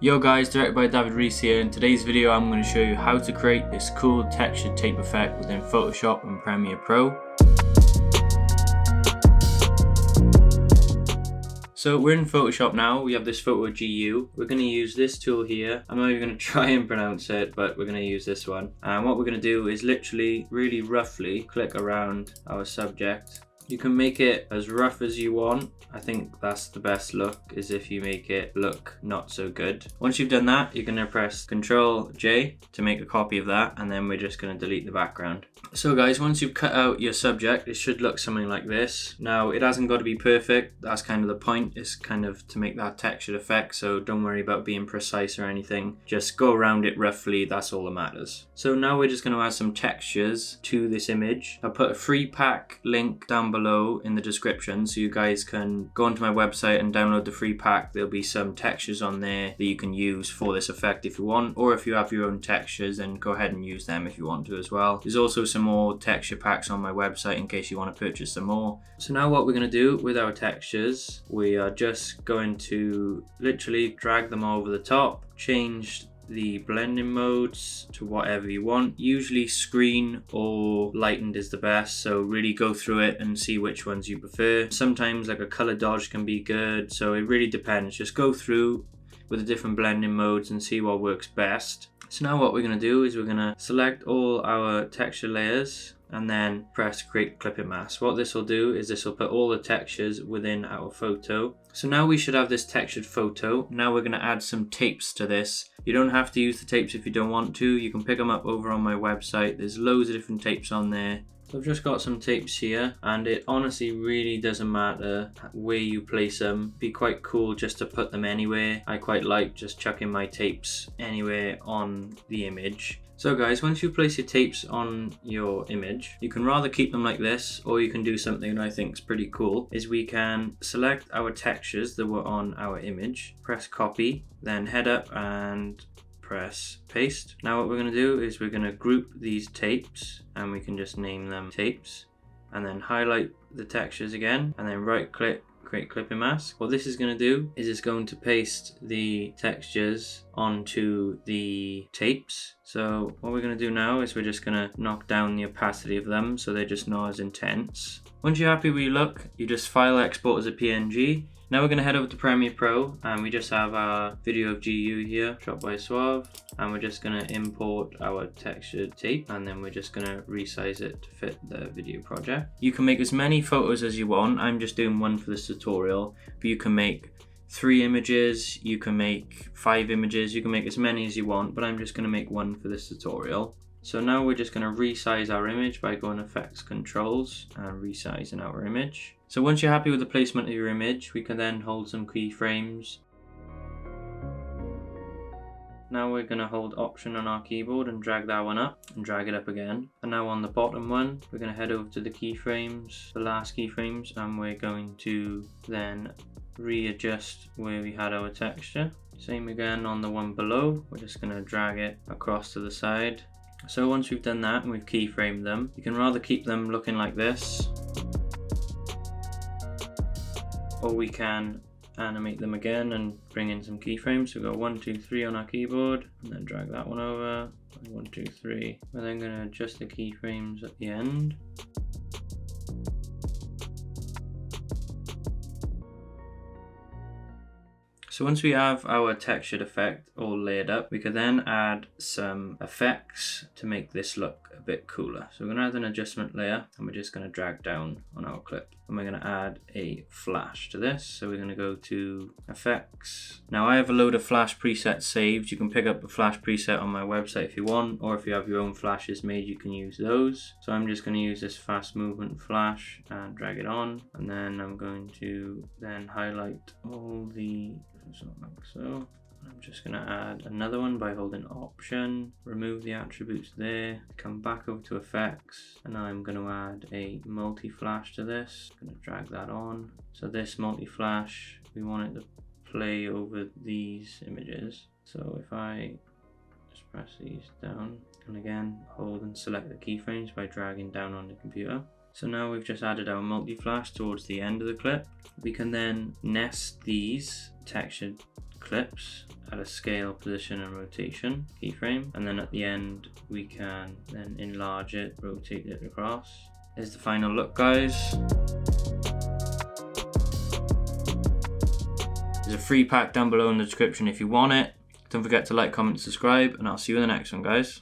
Yo guys, directed by David Reese here. In today's video I'm going to show you how to create this cool textured tape effect within Photoshop and Premiere Pro. So we're in Photoshop now. We have this photo GU. We're going to use this tool here. I'm not even going to try and pronounce it, but we're going to use this one. And what we're going to do is literally really roughly click around our subject. You can make it as rough as you want. I think that's the best look, is if you make it look not so good. Once you've done that, you're going to press Ctrl J to make a copy of that, and then we're just going to delete the background. So guys, once you've cut out your subject, it should look something like this. Now, it hasn't got to be perfect. That's kind of the point. It's kind of to make that textured effect, so don't worry about being precise or anything. Just go around it roughly, that's all that matters. So now we're just going to add some textures to this image. I'll put a free pack link down below in the description so you guys can go onto my website and download the free pack. There'll be some textures on there that you can use for this effect if you want, or if you have your own textures, then go ahead and use them if you want to as well. There's also some more texture packs on my website in case you want to purchase some more. So now what we're going to do with our textures, we are just going to literally drag them over the top, change the blending modes to whatever you want. Usually screen or lightened is the best, so really go through it and see which ones you prefer. Sometimes like a color dodge can be good, so it really depends. Just go through with the different blending modes and see what works best. So now what we're going to do is we're going to select all our texture layers and then press create clipping mask. What this will do is this will put all the textures within our photo. So now we should have this textured photo. Now we're going to add some tapes to this. You don't have to use the tapes if you don't want to. You can pick them up over on my website. There's loads of different tapes on there. So I've just got some tapes here, and it honestly really doesn't matter where you place them. It'd be quite cool just to put them anywhere. I quite like just chucking my tapes anywhere on the image. So guys, once you place your tapes on your image, you can rather keep them like this, or you can do something that I think is pretty cool, is we can select our textures that were on our image, press copy, then head up and press paste. Now what we're going to do is we're going to group these tapes, and we can just name them tapes, and then highlight the textures again, and then right click, create clipping mask. What this is going to do is it's going to paste the textures onto the tapes. So what we're going to do now is we're just going to knock down the opacity of them so they're just not as intense. Once you're happy with your look, you just file export as a PNG. Now we're going to head over to Premiere Pro, and we just have our video of GU here, shot by Suave, and we're just going to import our textured tape, and then we're just going to resize it to fit the video project. You can make as many photos as you want. I'm just doing one for this tutorial, but you can make 3 images, you can make 5 images, you can make as many as you want, but I'm just going to make one for this tutorial. So now we're just going to resize our image by going Effects Controls and resizing our image. So once you're happy with the placement of your image, we can then hold some keyframes. Now we're going to hold Option on our keyboard and drag that one up and drag it up again. And now on the bottom one, we're going to head over to the keyframes, the last keyframes, and we're going to then readjust where we had our texture. Same again on the one below, we're just going to drag it across to the side. So once we've done that and we've keyframed them, you can rather keep them looking like this, or we can animate them again and bring in some keyframes. So go 1, 2, 3 on our keyboard, and then drag that one over. 1, 2, 3. We're then going to adjust the keyframes at the end. So once we have our textured effect all layered up, we can then add some effects to make this look a bit cooler. So we're going to add an adjustment layer, and we're just going to drag down on our clip. And we're going to add a flash to this. So we're going to go to Effects. Now I have a load of flash presets saved. You can pick up the flash preset on my website if you want, or if you have your own flashes made, you can use those. So I'm just going to use this fast movement flash and drag it on. And then I'm going to then highlight all the like so. I'm just going to add another one by holding Option, remove the attributes there, come back over to Effects, and now I'm going to add a multi-flash to this. I'm going to drag that on. So this multi-flash, we want it to play over these images. So if I just press these down, and again hold and select the keyframes by dragging down on the computer. So now we've just added our multi-flash towards the end of the clip. We can then nest these textured clips at a scale, position and rotation keyframe, and then at the end we can then enlarge it, rotate it across. Here's the final look, guys. There's a free pack down below in the description if you want it. Don't forget to like, comment, subscribe, and I'll see you in the next one, guys.